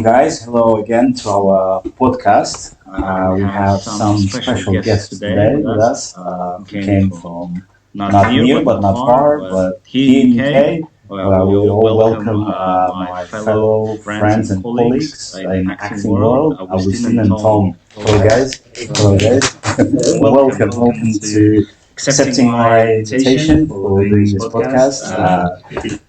Guys, hello again to our podcast. We have some special guests today with us who came from not near but not far, but here in UK. We all welcome my fellow friends and colleagues in acting world, Augustine and Tom. Hello, guys. Hello, guys. Welcome to accepting my invitation for doing this podcast.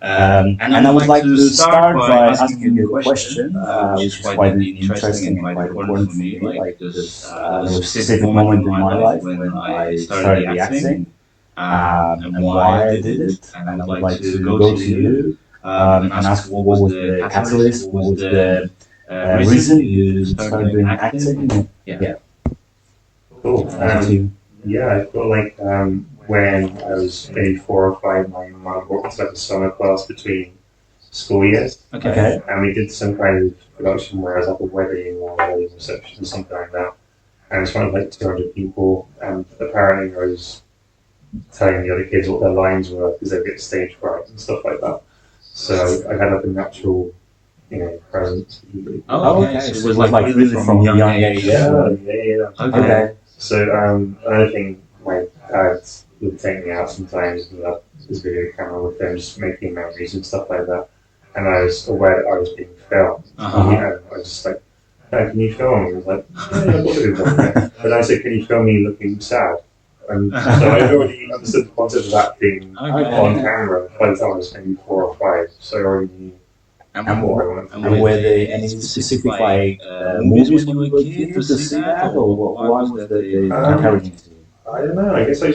And I would like to start by asking you a question, which is quite interesting and quite important for me. Like there was a specific moment in my life when I started acting, and why I did it. And I would like to go to you and ask what was the catalyst, what was the reason you started doing acting? Yeah. Cool. Thank you. Yeah, I feel like when I was maybe 4 or 5, my mum brought us like a summer class between school years, Okay. and we did some kind of production where I was like a wedding or a wedding reception or something like that. And it's of like 200 people, and apparently I was telling the other kids what their lines were because they get stage fright and stuff like that. So I had like a natural, presence. Oh, okay. So it was like really from a young age. Yeah. Okay. So another thing, my dad would take me out sometimes and have his video camera with them, just making memories and stuff like that. And I was aware that I was being filmed. I was just like, "Dad, can you film me?" I was like, "Yeah, I've got to do that." But I said, "Can you film me looking sad?" And so I already understood the concept of acting on camera by the time I was maybe 4 or 5. So I already knew what I wanted to do. And were there any specific movies when you were a kid to see that, or why was they encouraging to you? I don't know. I guess I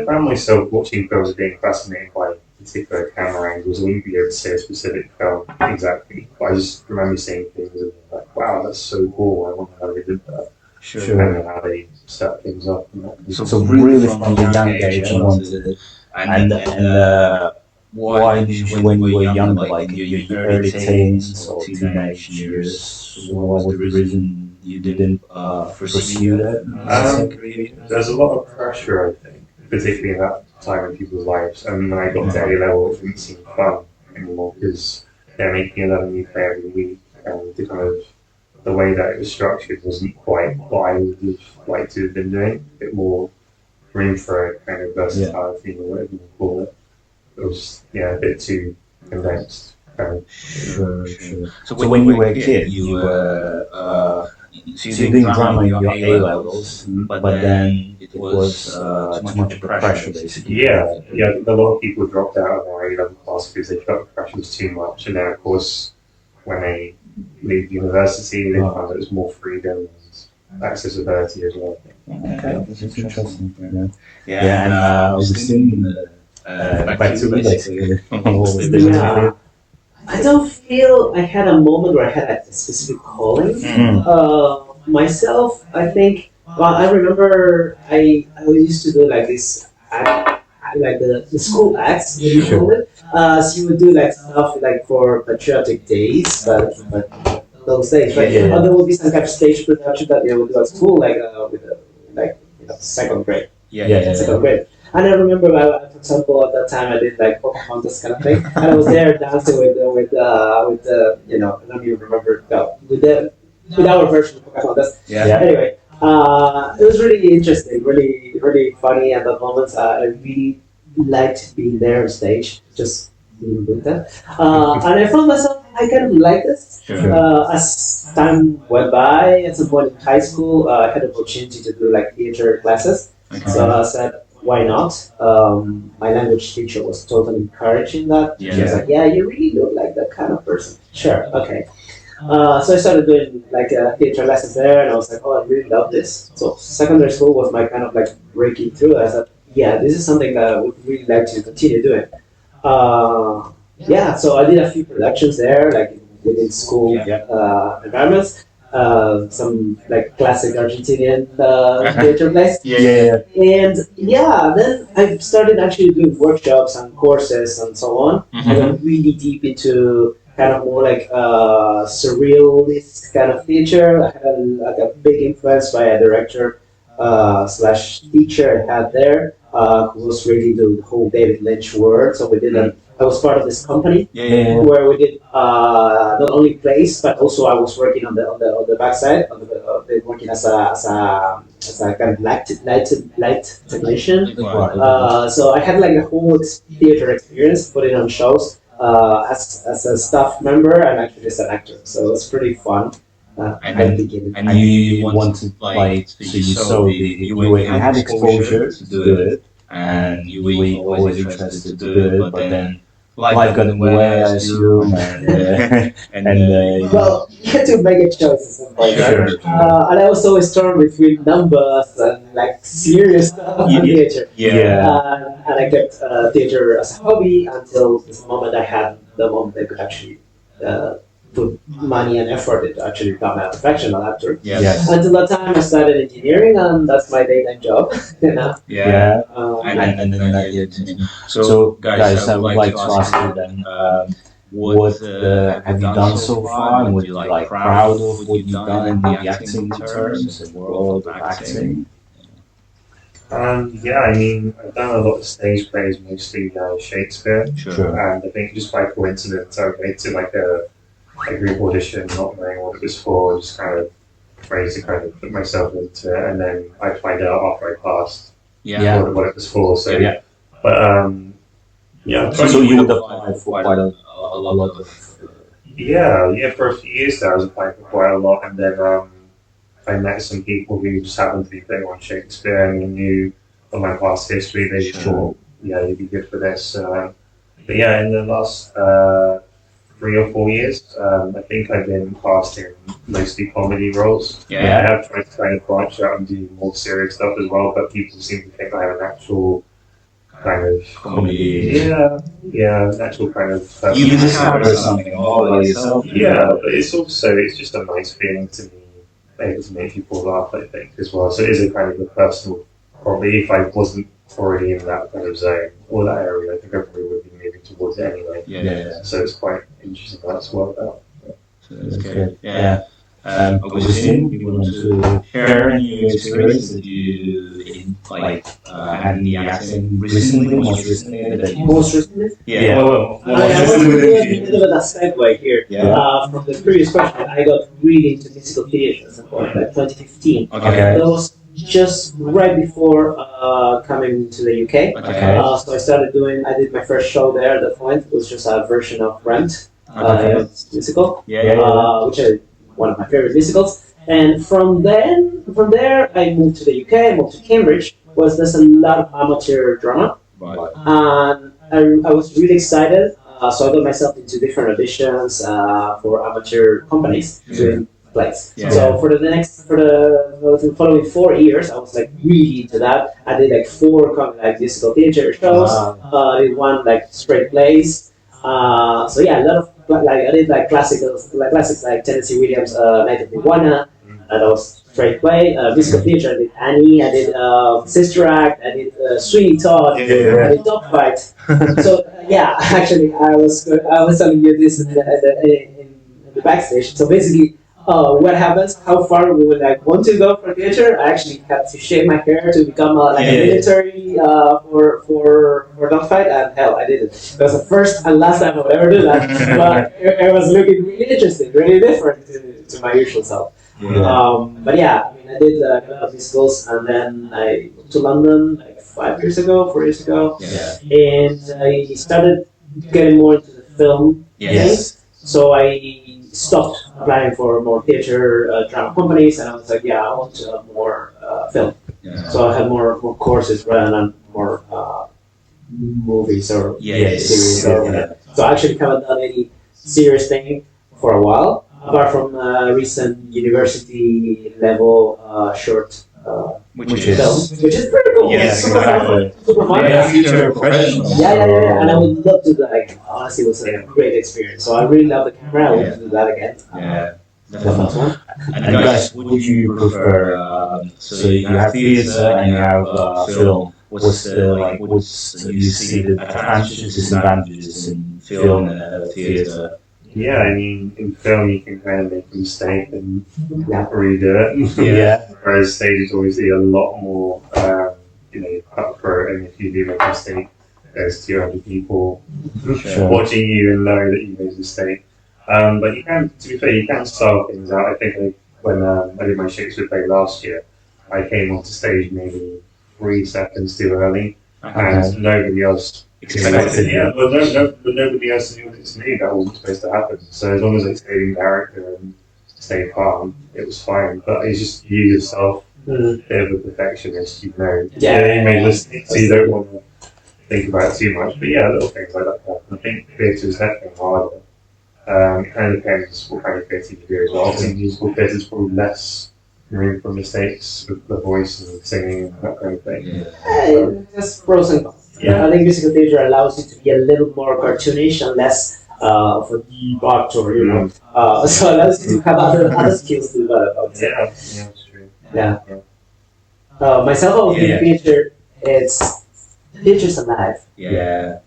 found myself watching films and being fascinated by particular camera angles. I wouldn't be able to say a specific film exactly, but I just remember seeing things and being like, wow, that's so cool. I wonder how they did that. Sure. And how they set things up. So really from a young age you wanted it. And why did you, when you were younger, like your early teens or teenage years, what was the reason you didn't pursue that? There's a lot of pressure, I think, particularly in that time in people's lives. And when I got to A level, it didn't seem fun anymore because they're making another new play every week, and the way that it was structured wasn't quite what I would have liked to have been doing. A bit more room for a kind of versatility or whatever you call it. It was a bit too condensed. Sure. So when you were a kid, you were so you did drama in your A levels, but then it was too much pressure, basically. Yeah. A lot of people dropped out of our A level class because they felt the pressure was too much, and then of course when they leave university, they found that there's more freedom and accessibility as well. Okay, that's interesting. Yeah, and I was thinking back to you, basically. Yeah. I don't feel I had a moment where I had a specific calling. Myself, I think, well, I remember I used to do like this act, like the school acts, what you call it. So you would do like stuff like for patriotic days, but those days, right? Or there would be some kind of stage production that they would do at school, like with second grade. Second grade. And I remember, for example, at that time I did like Pocahontas kind of thing, and I was there dancing with I don't even remember with our version of Pocahontas. Anyway, it was really interesting, really funny at that moment. I really liked being there on stage, just being with that, and I found myself I kind of liked it. As time went by, at some point in high school, I had the opportunity to do like theater classes. So I said, why not? My language teacher was totally encouraging that. She was like, yeah, you really look like that kind of person. Sure, okay. So I started doing like theater lessons there, and I was like, oh, I really love this. So secondary school was my kind of like breaking through. I said, yeah, this is something that I would really like to continue doing. So I did a few productions there, like within school environments. Some like classic Argentinian theater plays. And then I started actually doing workshops and courses and so on. I went really deep into kind of more like surrealist kind of theater. I had a big influence by a director slash teacher I had there. who was really the whole David Lynch world. So we did I was part of this company where we did not only plays, but also I was working on the backside, working as a kind of light technician. So I had like a whole theater experience, putting on shows as a staff member and actually as an actor. So it was pretty fun. And you wanted like so you saw you had exposure to do it, and you were always interested to do it, but then life got in the way, I assume, and well, you had to make a choice at some point. Sure. And I was always torn between numbers and like serious stuff and theater. And I kept theater as a hobby until this moment the moment I could actually put money and effort into actually become a professional actor. Yes. Until that time, I started engineering, and that's my daytime job. You know? And then I did. So, guys, I would like to ask you then, what have you done so far, and what are you like proud of what you've done in the acting terms, the world of acting? I mean, I've done a lot of stage plays, mostly Shakespeare. Sure. And I think just by coincidence, I went to like a group audition, not knowing what it was for, just kind of ready to kind of put myself into it, and then I find out after I passed what it was for. So, So you would apply for quite a lot of. For a few years there, I was applying for quite a lot, and then I met some people who just happened to be playing on Shakespeare and knew from my past history they thought, you'd be good for this. But in the last 3 or 4 years, I think I've been cast in mostly comedy roles. I have tried to kind of branch out and do more serious stuff as well, but people seem to think I have an actual kind of comedy. Natural kind of. You discover something all about yourself. But it's just a nice feeling to me, able to make people laugh, I think, as well. So it is a kind of a personal hobby. If I wasn't already in that kind of zone or that area, I think I probably would be moving towards it anyway. So it's quite interesting that's what about. So that's good. Augustine, you want to share any experience that you had in the acting recently, most recently? Most recently? Most recently. A bit of a segue here. From the previous question, I got really into musical theatre at some point, like 2015. That was just right before coming to the UK. So I did my first show there at that point. It was just a version of Rent, musical, which is one of my favorite musicals. And from there, I moved to the UK, I moved to Cambridge, there's a lot of amateur drama. And I was really excited, so I got myself into different auditions for amateur companies doing plays. So for the following 4 years, I was like really into that. I did like 4 musical theater shows. I did 1 like straight plays. A lot of I did like classics like Tennessee Williams' Night of Iguana. That was straight play. Musical theater, I did Annie. I did Sister Act. I did Sweeney Todd. I did Dogfight. So actually, I was telling you this in the backstage. So basically, what happens? How far we would want to go for theater? I actually had to shave my hair to become a military for Dogfight, and hell, I did it. It was the first and last time I would ever do that, but it was looking really interesting, really different to my usual self. I did a lot of musicals, and then I moved to London like 4 years ago, and I started getting more into the film thing. So I stopped applying for more theater drama companies, and I was like, I want to have more film. So I had more courses rather than more movies or series. So I actually haven't done any serious thing for a while, apart from recent university level short which is film, which is pretty cool. Super fun. Future professional. And I would love to do that again. Honestly, it was a great experience. So I really love the camera. I want to do that again. Definitely. And guys, what do you prefer? So you have theater and you have film. What's you see the advantages, disadvantages in film and theater? I mean, in film you can kind of make a mistake and redo it. Whereas stage is obviously a lot more you cut through it, and if you do make a mistake, there's 200 people Sure. watching you and know that you made a mistake. But you can, to be fair, you can style things out. I think when I did my Shakespeare play last year, I came onto stage maybe 3 seconds too early, and nobody else Expected. yeah, but nobody else in the audience knew that wasn't supposed to happen. So as long as I stayed in character and stayed calm, it was fine. But it's just you yourself, bit of a perfectionist, you know. Yeah. You may listen, so you don't want to think about it too much. But yeah, little things like that. I think theatre is definitely harder. It kind of depends what kind of theatre you do as well. Obviously, musical theatre is probably less room for mistakes with the voice and singing and that kind of thing. There's pros and cons. Yeah. I think musical theater allows you to be a little more cartoonish and less of a deep actor, you know. So it allows you to have other skills to develop. I would say. Yeah, that's true. Yeah. Myself, I would think theater, theater's alive. Yeah.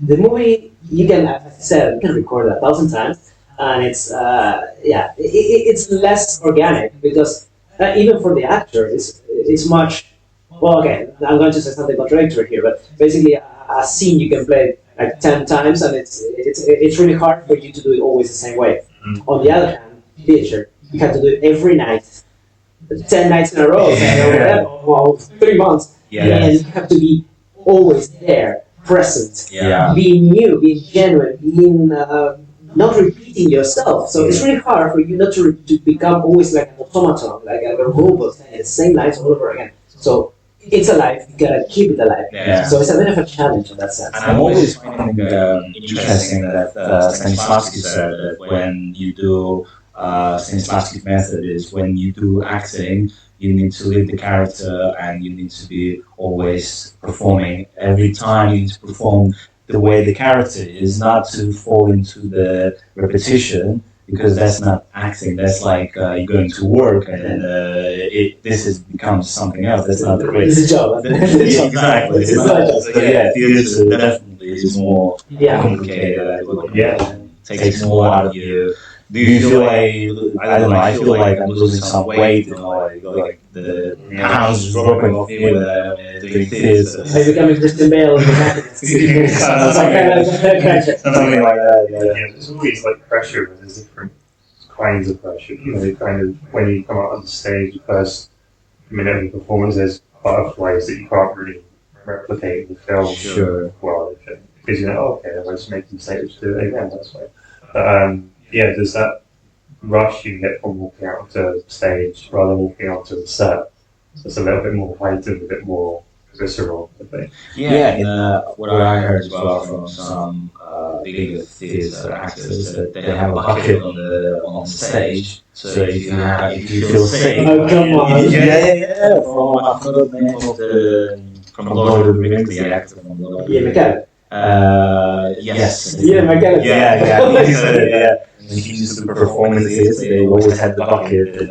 The movie, you can, as I said, you can record it 1,000 times, and it's less organic because even for the actor, it's much. Well, okay, I'm going to say something contradictory here, but basically, a scene you can play like 10 times, and it's really hard for you to do it always the same way. On the other hand, theater, you have to do it every night, 10 nights in a row, well, 3 months, and you have to be always there, present, being new, being genuine, being not repeating yourself. So it's really hard for you not to become always like an automaton, like a robot, saying the same lines all over again. So it's alive. You gotta keep it alive. So it's a bit of a challenge in that sense. And I'm always finding interesting that Stanislavski said that when you do Stanislavski's method is when you do acting, you need to live the character and you need to be always performing. Every time you need to perform the way the character is, not to fall into the repetition, because that's not acting. That's like you're going to work, and then this is becomes something else. That's not great. It's a job. Exactly. It's not, so yeah, theater definitely is more complicated. Takes more out of you. Do you feel like, I don't know, I feel like I'm losing some weight, like the pounds is dropping off me when I'm doing theater. Are you becoming Christian Bale? Something like that, Yeah, there's always like pressure, and there's different kinds of pressure. You know, kind of when you come out on the stage, the first minute of the performance, there's butterflies that you can't really replicate in the film. Sure. Well, because you know, okay, if I just make a mistake, just do it again. That's fine. But yeah, there's that rush you get from walking out onto stage rather than walking onto the set. So it's a little bit more heightened, a bit more visceral, I think. Yeah, and what I heard as well from some bigger theatre actors that they have a bucket on the stage. So if you feel sick, Oh, come on. yeah. From I forgot the name of from Lord of the Rings, the actor from Lord of the Yeah, Rings. Yes. Yeah, McKellen. Yeah. If you used to perform in the theatre, they always had the bucket and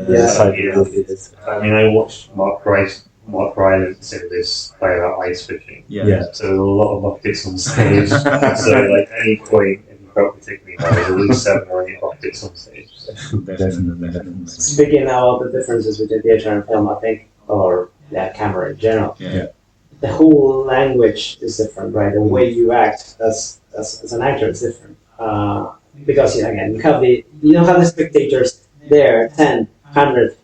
I mean, I watched Mark Rylance in this play about ice fishing. So there's a lot of buckets on stage. So like any point, if you felt particularly bad, there's at least 7 or 8 buckets on stage. So. Definitely. Speaking now of the differences between theatre and film, I think, or camera in general. The whole language is different, right? The way you act as an actor is different. Because again, you don't have the spectators there, 10, 100,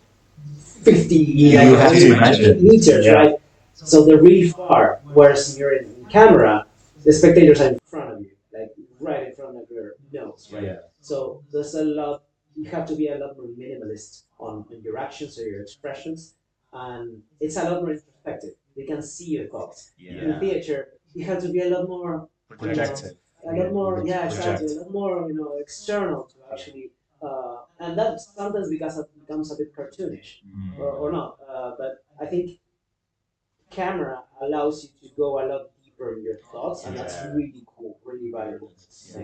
50 You have to imagine. meters, right? So they're really far. Whereas you're in camera, the spectators are in front of you, like right in front of your nose, right? So there's a lot. You have to be a lot more minimalist on your actions or your expressions, and it's a lot more introspective. They can see your thoughts. In theater, you have to be a lot more Projective. A lot more, exactly, a lot more, external to actually, and that sometimes becomes a bit cartoonish, or not. But I think camera allows you to go a lot deeper in your thoughts, and that's really cool, really valuable. It's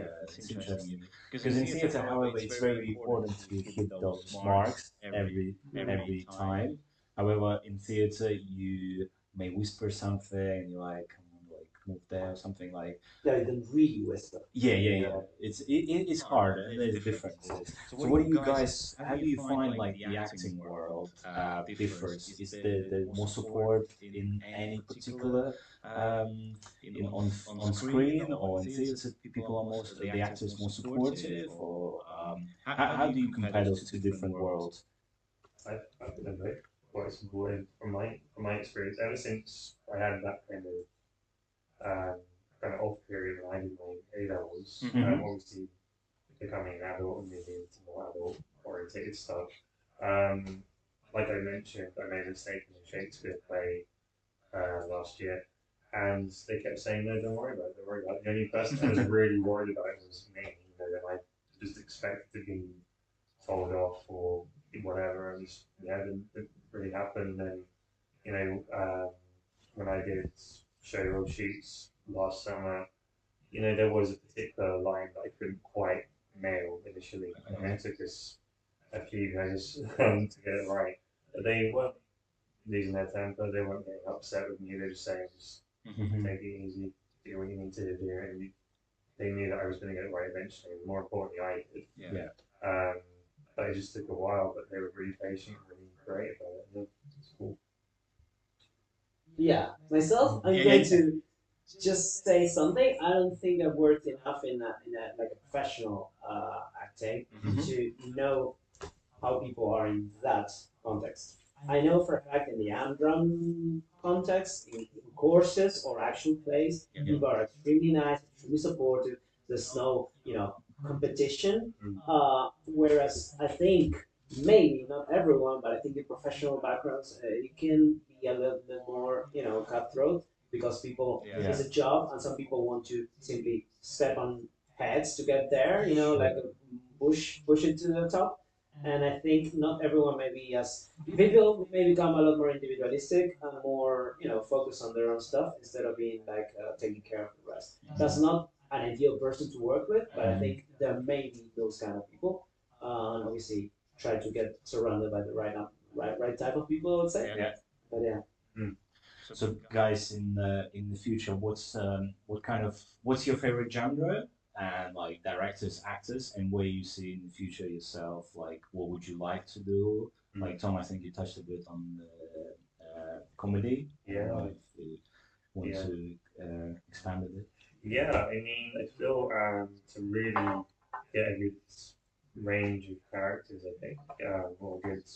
interesting. Because in theater, however, it's very important to hit those marks every time. However, in theater, you may whisper something, and you're like, come on, like move there or something like. That you can really whisper. Yeah. It's hard and there's differences. So what do you guys? How do you find like the acting world differs? Is there more support in any particular on screen or in theatre? People are most the actors more supportive, or how do you compare those two different worlds? I think they're both quite supportive from my experience. Ever since I had that kind of off period when I did my A levels, obviously becoming an adult and moving into more adult orientated stuff. Um, like I mentioned, I made a mistake in a Shakespeare play last year, and they kept saying, "No, don't worry about it. Don't worry about it." The only person I was really worried about was me. Then I just expected to be told off or whatever, and just, yeah, didn't really happen. And you know, when I did show shoots last summer, there was a particular line that I couldn't quite nail initially, and it took us a few guys to get it right. But they weren't losing their temper, they weren't getting upset with me, they were just saying, just take it easy, do what you need to do, and they knew that I was going to get it right eventually, and more importantly, I did. Yeah. But it just took a while, but they were really patient, really great about it. Yeah, it's cool. Yeah, myself, I'm going to just say something. I don't think I've worked enough in a like a professional acting to know how people are in that context. I know for a fact in the Amdram context, in courses or actual plays, people are extremely nice, extremely supportive. There's no, competition. Whereas I think maybe not everyone, but I think in professional backgrounds, it can be a little bit more, cutthroat because people it's a job, and some people want to simply step on heads to get there. Like a push it to the top. And I think not everyone maybe as people may become a lot more individualistic and more focused on their own stuff instead of being like taking care of the rest. That's not an ideal person to work with, but I think there may be those kind of people, and obviously try to get surrounded by the right type of people, I would say. But yeah. So, guys, in the future, what's your favorite genre, and like directors, actors, and where you see in the future yourself? Like, what would you like to do? Like Tom, I think you touched a bit on the comedy. I don't know if you want to expand a bit. Yeah, I mean, I feel to really get a good range of characters, I think, or a good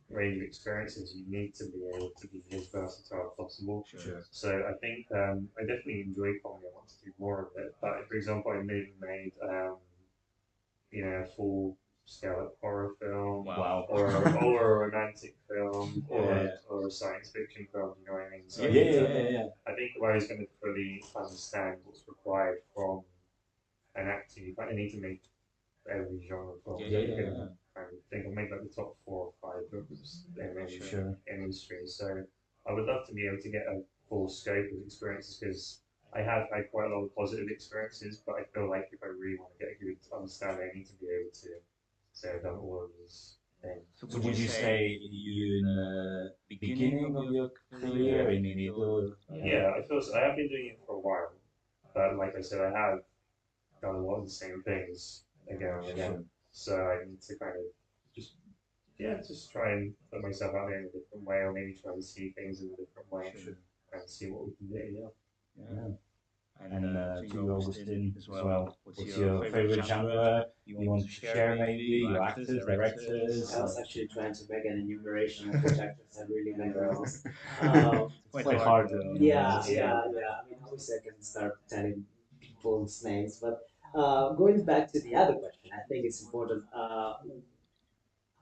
range of experiences, you need to be able to be as versatile as possible. Sure. So I think I definitely enjoy comedy. I want to do more of it. But for example, I maybe made a full scale horror film, Wow. or a romantic film, or a science fiction film. You know what I mean? So I think if I was going to fully understand what's required from an actor, you kind of need to make every genre film. I think I'll make like the top 4 or 5 groups in any industry. So I would love to be able to get a full scope of experiences because I have had quite a lot of positive experiences, but I feel like if I really want to get a good understanding, I need to be able to say I've done all of these things. So would you say you in the beginning of your career, in the middle? Yeah, I feel so. I have been doing it for a while, but like I said, I have done a lot of the same things again and again. So I need to kind of just try and put myself out there in a different way, or maybe try and see things in a different way, and see what we can do. Yeah. And to you, Augustine, as well. What's your favorite genre? You want to share maybe your actors, directors? I was actually trying to make an enumeration of which actors I really like the most. It's quite hard. Yeah. I mean, obviously I can start telling people's names, but going back to the other question, I think it's important.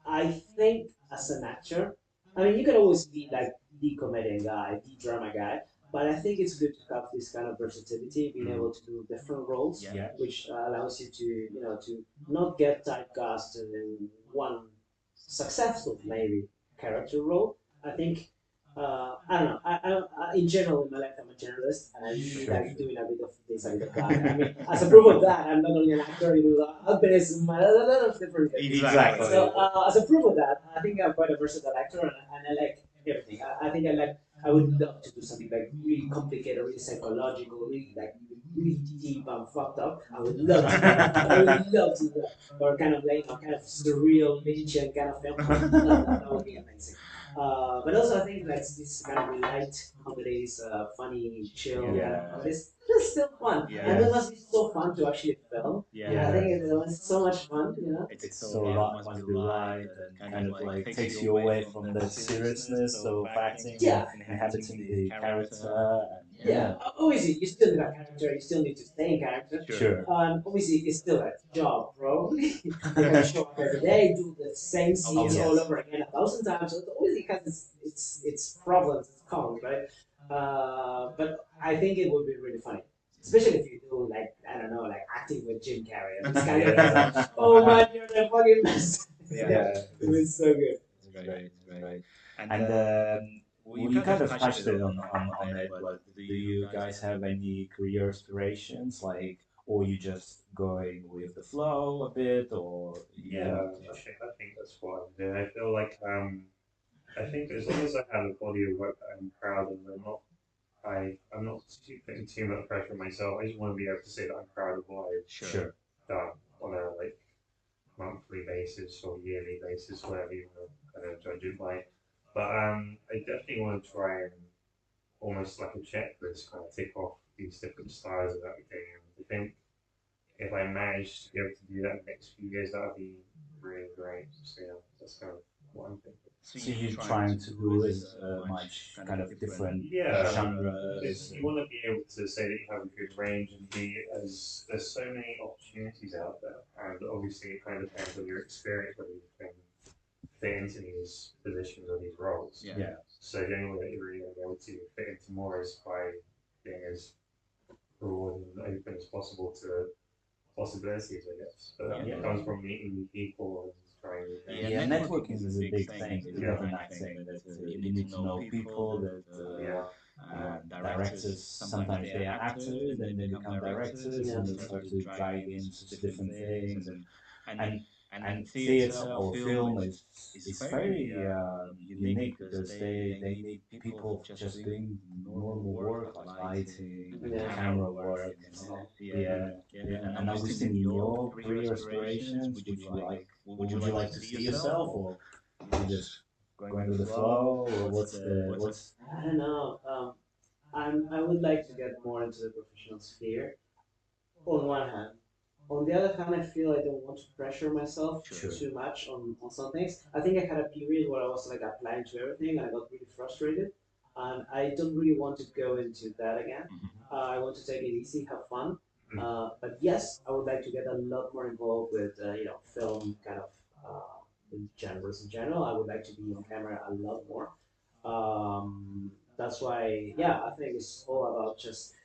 I think as an actor, I mean, you can always be like the comedian guy, the drama guy, but I think it's good to have this kind of versatility, being able to do different roles, which allows you to, to not get typecast in one successful maybe character role. I think I don't know. In general, in my life, I'm a journalist, and I really like doing a bit of this, a bit of that. I mean, as a proof of that, I'm not only an actor, albinism, a lot of different things. Exactly. So, as a proof of that, I think I'm quite a versatile actor, and I like everything. I think I like I would love to do something like really complicated, really psychological, really like really deep and fucked up. I would love to do that. I would love to do that. Or kind of like kind of surreal Lynchian kind of film. I would love that. That would be amazing. But also, I think that's this kind of light comedies, funny, chill kind of Yeah. comedies. It's still fun, and it Yeah. must be so fun to actually film. I Yeah. think it was so much fun. It's so must be light and kind of like takes you away from the seriousness of acting and Yeah, inhabiting the character. And yeah. Obviously, you still need a character. You still need to stay in character. sure. Obviously, it's still a job, bro. You can show up every day, do the same Oh scenes all yes. over again 1,000 times. So obviously, it has its problems, its cons, right? But I think it would be really funny, especially if you do like I don't know, like acting with Jim Carrey. It's kind of like, oh man, you're the fucking best. Yeah. It was so good. It's great. It's great. And well, you kind of touched it on it, but do you guys have any career aspirations, like, or you just going with the flow a bit, or Yeah, I think that's what I'm doing. I feel like I think as long as I have a body of work that I'm proud of, I'm not putting too much pressure on myself. I just want to be able to say that I'm proud of what I've sure. done on a like monthly basis or yearly basis, whatever you want to kind of judge it by. But I definitely want to try and almost like a checklist kind of tick off these different styles of acting. And I think if I manage to be able to do that in the next few years, that would be really great. So yeah, that's kind of what I'm thinking. So you're trying to do as much kind of different Yeah, because genres. you want to be able to say that you have a good range and be as there's so many opportunities out there, and obviously it kind of depends on your experience whether you can fit into these positions or these roles. Yeah. So the only way that you're really going to be able to fit into more is by being as broad and open as possible to possibilities, I guess. But that Yeah. comes from meeting new people and trying new things. Yeah, networking is a big thing, is Yeah. an acting that you need to know people that Yeah. directors sometimes they are actors and they become directors Yeah. and they start to drag in such different things and and theater or film is very unique because they need people just doing normal work like lighting and Yeah. camera work and yeah, yeah. And Augustine, in your career aspirations, would you like to see yourself, or you just going with the flow, or what's I don't know. I would like to get more into the professional sphere. On one hand, on the other hand, I feel I don't want to pressure myself sure. too much on some things. I think I had a period where I was like applying to everything and I got really frustrated. And I don't really want to go into that again. I want to take it easy, have fun. But yes, I would like to get a lot more involved with film kind of genres in general. I would like to be on camera a lot more. That's why, yeah, I think it's all about just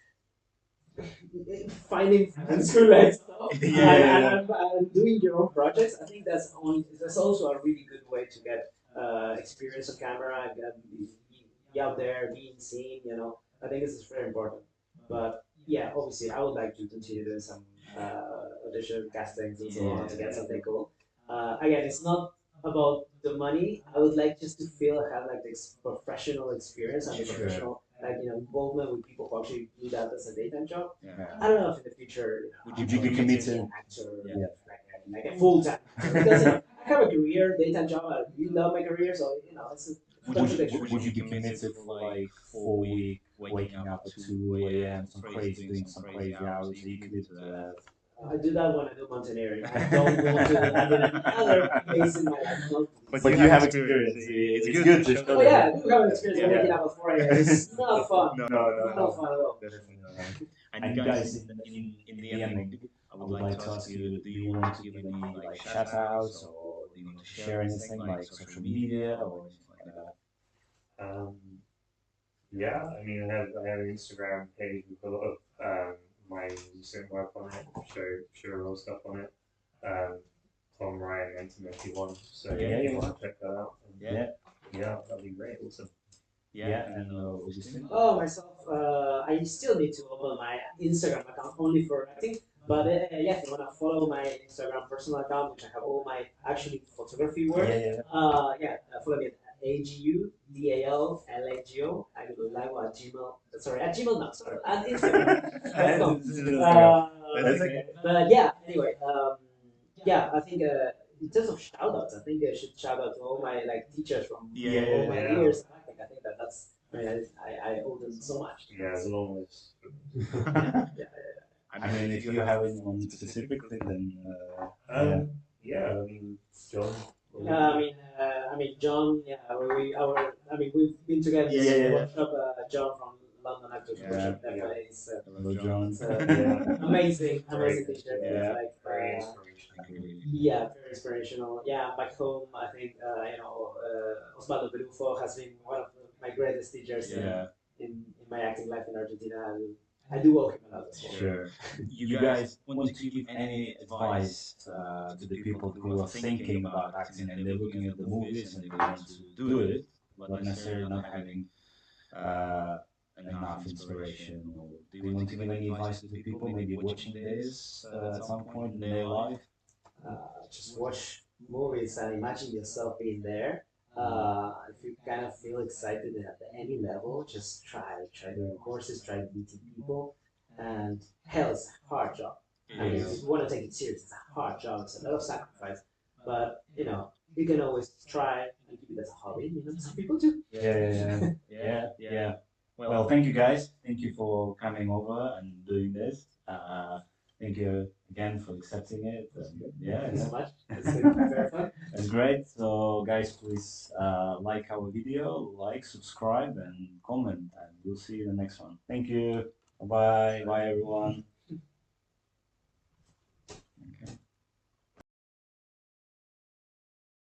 finding friends who like stuff and doing your own projects. I think that's also a really good way to get experience on camera and be out there, being seen. I think this is very important. But yeah, obviously, I would like to continue doing some audition castings and so on to get something cool. Again, it's not about the money. I would like just to feel I have like this professional experience and the professional involvement with people who actually do that as a daytime job. Yeah. I don't know if in the future Would you be committed? an actor Yeah. like a full time because I have a career, daytime job. I really love my career, so it's a Would you be committed for like 4 week waking up at 2 a.m. some crazy doing some crazy hours? Are you committed to that? I do that when I do mountaineering. I don't want to do that in another place in my life. No, please. But you have experience. It's good to show Oh yeah, I that. do have experience Yeah. waking up at 4 a.m. It's not fun. No, Not fun at all. definitely not. And you guys, in the ending, I would like to ask you: do you want to give any like shout outs, or do you want to share anything like social media or anything like that? Um, yeah, I mean, I have an Instagram page with a lot of my recent work on it, show real stuff on it. Um, Tom Ryan 1991. So Yeah, if you yeah. want to check that out, Yeah, yeah, that'd be great. Awesome. yeah, and Augustine. Oh, myself, I still need to open my Instagram account only for acting. But yeah, if you wanna follow my Instagram personal account, which I have all my actually photography work, Yeah, yeah. follow me Gmail, no, sorry, at Instagram.com. It's Instagram. That's Uh, okay. but yeah, anyway, yeah, I think in terms of shout outs, I think I should shout out to all my like teachers from Yeah, all yeah, my yeah. years. I think that's, I mean, I owe them so much. Yeah, it's a long list. Yeah. I mean, if you have anyone specifically, then Yeah, I mean, John. I mean, John. Yeah, we've been together in Yeah, the yeah, yeah. workshop. John from London Actors Yeah. Workshop. Definitely, is Hello, John. amazing, Very amazing teacher. Yeah. It's like, very inspirational. Agree. yeah, very inspirational. Yeah, back home, I think Osvaldo Pelufo has been one of my greatest teachers Yeah. in my acting life in Argentina. And I do owe him a lot as well. Sure. You guys want to give any advice to the people who are thinking about acting and they're looking at the movies and they want to do it, but necessarily not having uh, enough inspiration? Or do you want to give any advice to the people maybe watching this at some point in their life? Just watch movies and imagine yourself being there. If you kind of feel excited at any level, just try the courses, try meeting people, and hell, it's a hard job. I mean, if you want to take it serious, it's a hard job. It's a lot of sacrifice, but you can always try and keep it as a hobby. Some people do. Yeah. Well, thank you guys. Thank you for coming over and doing this. Thank you again for accepting it. Thank you so much. It's been very fun. It's great. So, guys, please like our video, like, subscribe, and comment. And we'll see you in the next one. Thank you. Bye. Bye, everyone.